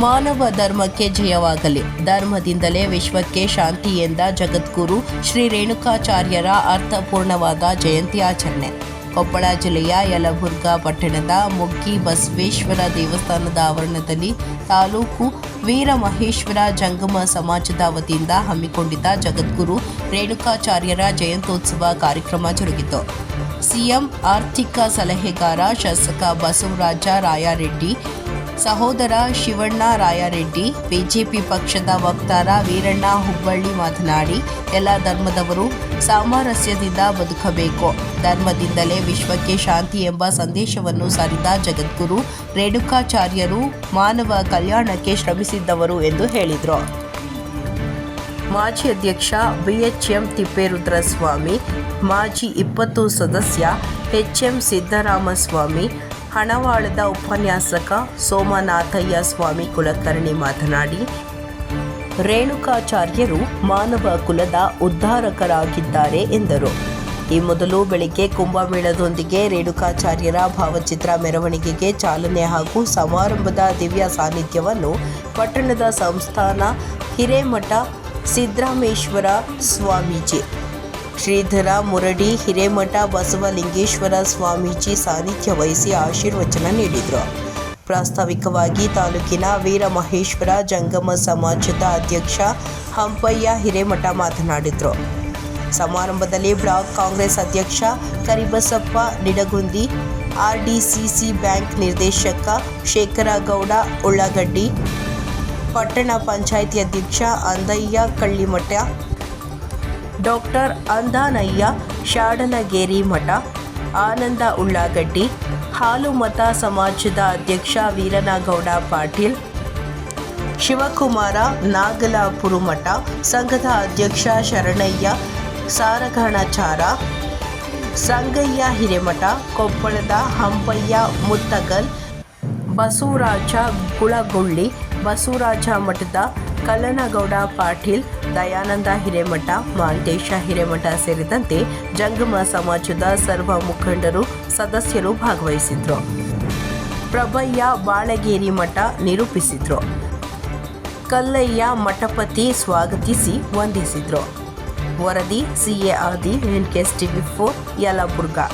ಮಾನವ ಧರ್ಮಕ್ಕೆ ಜಯವಾಗಲಿ. ಧರ್ಮದಿಂದಲೇ ವಿಶ್ವಕ್ಕೆ ಶಾಂತಿ ಎಂದ ಜಗದ್ಗುರು ಶ್ರೀ ರೇಣುಕಾಚಾರ್ಯರ ಅರ್ಥಪೂರ್ಣವಾದ ಜಯಂತಿ ಆಚರಣೆ. ಕೊಪ್ಪಳ ಜಿಲ್ಲೆಯ ಯಲಬುರ್ಗಾ ಪಟ್ಟಣದ ಮುಗ್ಗಿ ಬಸವೇಶ್ವರ ದೇವಸ್ಥಾನದ ಆವರಣದಲ್ಲಿ ತಾಲೂಕು ವೀರಮಹೇಶ್ವರ ಜಂಗಮ ಸಮಾಜದ ವತಿಯಿಂದ ಹಮ್ಮಿಕೊಂಡಿದ್ದ ಜಗದ್ಗುರು ರೇಣುಕಾಚಾರ್ಯರ ಜಯಂತ್ಯೋತ್ಸವ ಕಾರ್ಯಕ್ರಮ ಜರುಗಿತು. ಸಿಎಂ ಆರ್ಥಿಕ ಸಲಹೆಗಾರ ಶಾಸಕ ಬಸವರಾಜ ರಾಯರೆಡ್ಡಿ, ಸಹೋದರ ಶಿವಣ್ಣ ರಾಯರೆಡ್ಡಿ, ಬಿಜೆಪಿ ಪಕ್ಷದ ವಕ್ತಾರ ವೀರಣ್ಣ ಹುಬ್ಬಳ್ಳಿ ಮಾತನಾಡಿ, ಎಲ್ಲ ಧರ್ಮದವರು ಸಾಮರಸ್ಯದಿಂದ ಬದುಕಬೇಕು, ಧರ್ಮದಿಂದಲೇ ವಿಶ್ವಕ್ಕೆ ಶಾಂತಿ ಎಂಬ ಸಂದೇಶವನ್ನು ಸಾರಿದ ಜಗದ್ಗುರು ರೇಣುಕಾಚಾರ್ಯರು ಮಾನವ ಕಲ್ಯಾಣಕ್ಕೆ ಶ್ರಮಿಸಿದ್ದವರು ಎಂದು ಹೇಳಿದರು. ಮಾಜಿ ಅಧ್ಯಕ್ಷ BHM ತಿಪ್ಪೇರುದ್ರಸ್ವಾಮಿ, ಮಾಜಿ 20 ಸದಸ್ಯ HM ಸಿದ್ದರಾಮಸ್ವಾಮಿ, ಹಣವಾಳದ ಉಪನ್ಯಾಸಕ ಸೋಮನಾಥಯ್ಯ ಸ್ವಾಮಿ ಕುಲಕರ್ಣಿ ಮಾತನಾಡಿ, ರೇಣುಕಾಚಾರ್ಯರು ಮಾನವ ಕುಲದ ಉದ್ಧಾರಕರಾಗಿದ್ದಾರೆ ಎಂದರು. ಈ ಮೊದಲು ಬೆಳಿಗ್ಗೆ ಕುಂಭಮೇಳದೊಂದಿಗೆ ರೇಣುಕಾಚಾರ್ಯರ ಭಾವಚಿತ್ರ ಮೆರವಣಿಗೆಗೆ ಚಾಲನೆ ಹಾಗೂ ಸಮಾರಂಭದ ದಿವ್ಯ ಸಾನ್ನಿಧ್ಯವನ್ನು ಪಟ್ಟಣದ ಸಂಸ್ಥಾನ ಹಿರೇಮಠ ಸಿದ್ದರಾಮೇಶ್ವರ ಸ್ವಾಮೀಜಿ, ಶ್ರೀಧರ ಮುರಡಿ ಹಿರೇಮಠ ಬಸವಲಿಂಗೇಶ್ವರ ಸ್ವಾಮೀಜಿ ಸಾನ್ನಿಧ್ಯ ವಹಿಸಿ ಆಶೀರ್ವಚನ ನೀಡಿದರು. ಪ್ರಾಸ್ತಾವಿಕವಾಗಿ ತಾಲೂಕಿನ ವೀರಮಹೇಶ್ವರ ಜಂಗಮ ಸಮಾಜದ ಅಧ್ಯಕ್ಷ ಹಂಪಯ್ಯ ಹಿರೇಮಠ ಮಾತನಾಡಿದರು. ಸಮಾರಂಭದಲ್ಲಿ ಬ್ಲಾಕ್ ಕಾಂಗ್ರೆಸ್ ಅಧ್ಯಕ್ಷ ಕರಿಬಸಪ್ಪ ನಿಡಗುಂದಿ, RDCC ಬ್ಯಾಂಕ್ ನಿರ್ದೇಶಕ ಶೇಖರಗೌಡ ಉಳ್ಳಾಗಡ್ಡಿ, ಪಟ್ಟಣ ಪಂಚಾಯಿತಿ ಅಧ್ಯಕ್ಷ ಅಂದಯ್ಯ ಕಳ್ಳಿಮಠ, ಡಾಕ್ಟರ್ ಅಂದಾನಯ್ಯ ಶಾಡಲಗೇರಿ ಮಠ, ಆನಂದ ಉಳ್ಳಾಗಡ್ಡಿ, ಹಾಲುಮತ ಸಮಾಜದ ಅಧ್ಯಕ್ಷ ವೀರನಗೌಡ ಪಾಟೀಲ್, ಶಿವಕುಮಾರ ನಾಗಲಾಪುರಮಠ ಸಂಘದ ಅಧ್ಯಕ್ಷ ಶರಣಯ್ಯ ಸಾರಗಾಣಚಾರ, ಸಂಗಯ್ಯ ಹಿರೇಮಠ, ಕೊಪ್ಪಳದ ಹಂಪಯ್ಯ ಮುತ್ತಗಲ್, ಬಸವರಾಜ ಗುಳಗುಳ್ಳಿ, ಬಸವರಾಜ ಮಠದ ಕಲ್ಲನಗೌಡ ಪಾಟೀಲ್, ದಯಾನಂದ ಹಿರೇಮಠ, ಮಾಂತೇಶ ಹಿರೇಮಠ ಸೇರಿದಂತೆ ಜಂಗಮ ಸಮಾಜದ ಸರ್ವ ಮುಖಂಡರು ಸದಸ್ಯರು ಭಾಗವಹಿಸಿದ್ರು. ಪ್ರಭಯ್ಯ ಬಾಳಗೇರಿ ಮಠ ನಿರೂಪಿಸಿದ್ರು. ಕಲ್ಲಯ್ಯ ಮಠಪತಿ ಸ್ವಾಗತಿಸಿ ವಂದಿಸಿದ್ರು. ವರದಿ CA ಆದಿ NKS TV4 ಯಲಬುರ್ಗಾ.